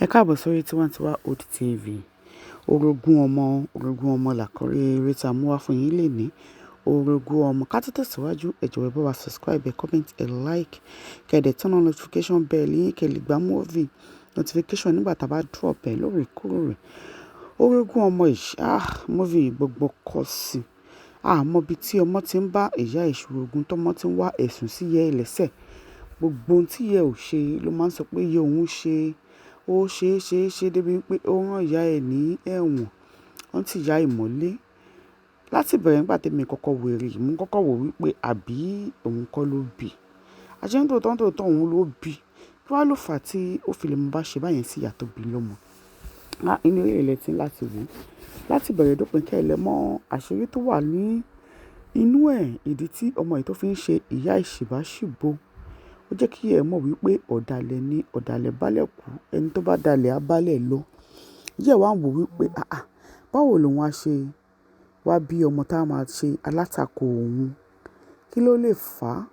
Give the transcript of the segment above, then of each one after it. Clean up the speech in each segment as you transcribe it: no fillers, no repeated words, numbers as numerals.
Ẹ káàbọ̀ sórí Tiwantiwa Old TV. Orogún ọmọ làkọ́rí eré tá a mú wá fún yín lénìí. Orogún ọmọ, ká tó tẹ̀síwájú, ẹ jọ̀wọ́ ẹ bá wa subscribe, ẹ comment, ẹ like, kẹ́ dẹ̀ turn on notification bell yín kẹ́ lè gba movie notification nígbà tá a bá drop ẹ̀ lóòrèkóòrè. Orogún ọmọ yìí, movie gbogbo kọ sí. Àmọ́ bí tí ọmọ ti ń bá ìyá ìṣòrogún tọ́mọ ti ń wá ẹ̀sùn sí ìyá ẹ̀ lẹ́sẹ̀. Gbogbo ohun tí ìyá ò ṣe ló máa ń sọ pé ìyá òun ṣe. Ó ṣe débi pé ó rán ìyá ẹ̀ ní ẹ̀wọ̀n. Wọ́n ti ìyá ẹ̀ mọ́lé. Láti bẹ̀rẹ̀ nígbà tí èmi kọ́kọ́ wo eré yìí, mo kọ́kọ́ wò wípé àbí òun kọ́ ló bí. Àṣé nítòótọ́ òun ló bí. Kí wá ló fà á tí ó fi lè máa bá ṣe báyẹn sí ìyá tó bí lọ́mọ. Inú eré ilẹ̀ tí láti wò. Láti bẹ̀rẹ̀ dópin kẹ́ ẹ lè mọ àṣírí tó wà ní inú ẹ̀, ìdí tí ọmọ yìí tó fi ń ṣe ìyá ìṣìbáṣìbo. Ó jẹ́ kí ẹ mọ̀ wípé ọ̀dàlẹ̀ ni ọ̀dàlẹ̀ bálẹ̀ kú, ẹni tó bá dalẹ̀ á bálẹ̀ lọ. Ìyá ẹ̀ wá ń wò wípé báwo lòun á ṣe wá bí ọmọ tá a máa ṣe alátakò òun. Kí ló lè fà á?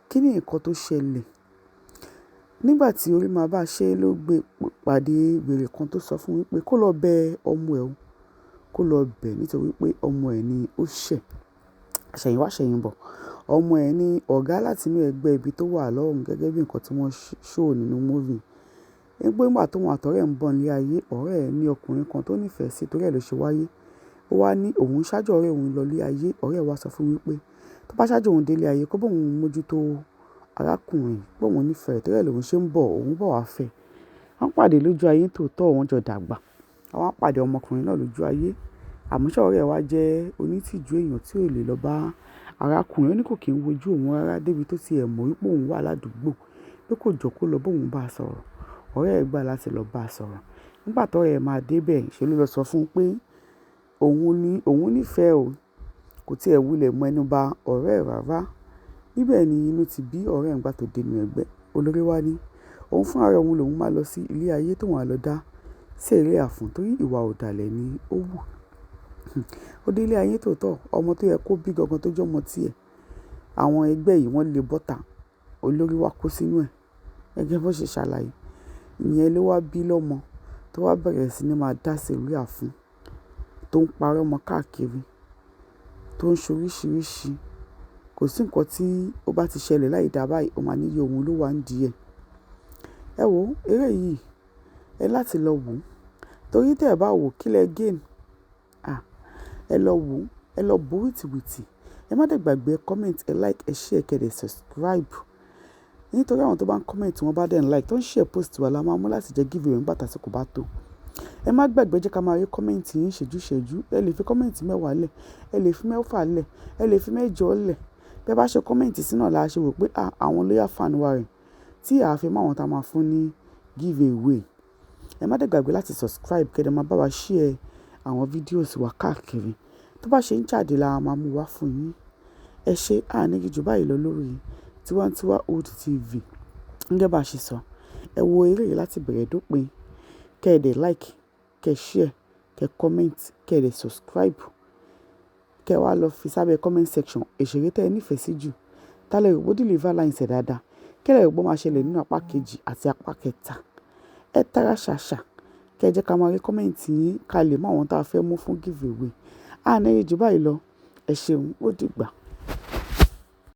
Kí ni nǹkan tó ṣẹlẹ̀? Nígbà tí orí máa bá ṣe ló gbé pàdé wèrè kan tó sọ fún wípé kó lọ bẹ ọmọ ẹ̀ o. Kó lọ bẹ̀ nítorí pé ọmọ ẹ̀ ni ó ṣẹ̀. Àṣẹ̀yìnwá àṣẹ̀yìnbọ̀. Ọmọ ẹ̀ ni ọ̀gá láti inú ẹgbẹ́ ibi tó wà lọ́hùn gẹ́gẹ́ bí nǹkan tí wọ́n show nínú movie. Nígbà tóun àtọ̀rẹ́ ń bọ̀ nílé ayé, ọ̀rẹ́ ẹ̀ ní ọkùnrin kan tó nífẹ̀ẹ́ sí torí ẹ̀ ló ṣe wáyé. Ó wá ní òun ṣáájú ọ̀rẹ́ òun lọ ilé ayé. Ọ̀rẹ́ ẹ̀ wá sọ fún wípé tó bá ṣáájú òun dé ilé ayé kó bóun mójútó arákùnrin pé òun nífẹ̀ẹ́ torí ẹ̀ lòun ṣe ń bọ̀, òun bọ̀ wá fẹ́. Wọ́n pàdé lójú ayé tòótọ́, wọ́n jọ dàgbà. Wọ́n pàdé ọmọkùnrin náà lójú ayé. Àmọ́ ṣá ọ̀rẹ́ ẹ̀ wá jẹ́ onítìjú èèyàn tí ò lè lọ bá arákùnrin. Ó ní kò kí ń wojú òun rárá débi tó ti ẹ̀ mọ̀ wípé òun wà ládùúgbò. Pé kò jọ kó lọ bá òun bá a sọ̀rọ̀. Ọ̀rẹ́ ẹ̀ gbà láti lọ bá a sọ̀rọ̀. Nígbà tó ọ̀rẹ́ ẹ̀ máa dé bẹ̀, ṣe ló lọ sọ fún un pé òun nífẹ̀ẹ́ o. Kò tí ẹ̀ wulẹ̀ mọ ẹnu ba ọ̀rẹ́ ẹ̀ rárá. Níbẹ̀ ni inú ti bí ọ̀rẹ́ ẹ̀ nígbà tó dé inú ẹgbẹ́. Olórí wá ní òun fún ara òun lòun máa lọ sí ilé ayé tóun á lọ dá sẹ̀ríà fún torí ìwà ọ̀dàlẹ̀ ni ó wù. Ó dé ilé ayé tòótọ́, ọmọ tó yẹ kó bí gangan tó jẹ́ ọmọ tí ẹ̀. Àwọn ẹgbẹ́ yìí wọ́n lé bọ́tà. Olórí wá kó sínú ẹ̀. Gẹ́gẹ́ bó ṣe ṣàlàyé. Ìyẹn ló wá bí lọ́mọ tó wá bẹ̀rẹ̀ sí ní máa dá sẹ̀ríà fún. Tó ń parọ́ ọmọ káàkiri. Tó ń ṣe oríṣiríṣi. Kò sí nǹkan tí ó bá ti ṣẹlẹ̀ láì dà báyìí, ó máa ní iye òun ló wà ń di ẹ̀. Ẹ wo eré yìí, ẹ láti lọ wò. Torí tí ẹ bá wò kí lẹ gain. Ẹ lọ wò, ẹ lọ bò wìtìwìtì. Ẹ má dẹ̀ gbàgbé comment, ẹ like, ẹ share, kẹ́ dẹ̀ subscribe. Nítorí àwọn tó bá ń comment wọ́n bá dẹ̀ ń like, tó ń share post wa la máa mú láti jẹ́ giveaway nígbà tí àsìkò bá tó. Ẹ má gbàgbé jẹ́ ká máa rí comment yín ìṣẹ́jú. Ẹ lè fi comment 10 lẹ̀, ẹ lè fi 6 lẹ̀, ẹ lè fi 8 lẹ̀. Bí ẹ bá ṣe comment sí náà la ṣe wò pé àwọn loyal fan wa rẹ̀ tí a fi mọ àwọn tá a máa fún ní giveaway. Ẹ má dẹ̀ gbàgbé láti subscribe kẹ́ dẹ̀ máa bá wa share àwọn videos wa káàkiri. Tó bá ṣe ń jáde la máa mú wá fún yín. Ẹ ṣé ànígi jù báyìí lọ lórí Tiwantiwa Old TV. Gẹ́gẹ́ bá ṣe sọ, ẹ wo eré yìí láti bẹ̀rẹ̀ dópin. Kẹ́ dẹ̀ like, kẹ́ share, kẹ́ comment, kẹ́ dẹ̀ subscribe. Kẹ́ wá lọ fi sábẹ́ comment section èṣèré tẹ́ ẹ nífẹ̀ẹ́ sí jù. Tálẹ̀ rò pé ó deliver lines ẹ̀ dáadáa. Kẹ́lẹ̀ rò pé ó máa ṣẹlẹ̀ nínú apá kejì àti apá kẹta. Ẹ tara ṣàṣà. Kẹ́ jẹ́ ká máa rí comment yín ká lè mọ àwọn tá a fẹ́ mú fún giveaway. Ànígi jù báyìí lọ. Ẹ ṣeun, ó dìgbà.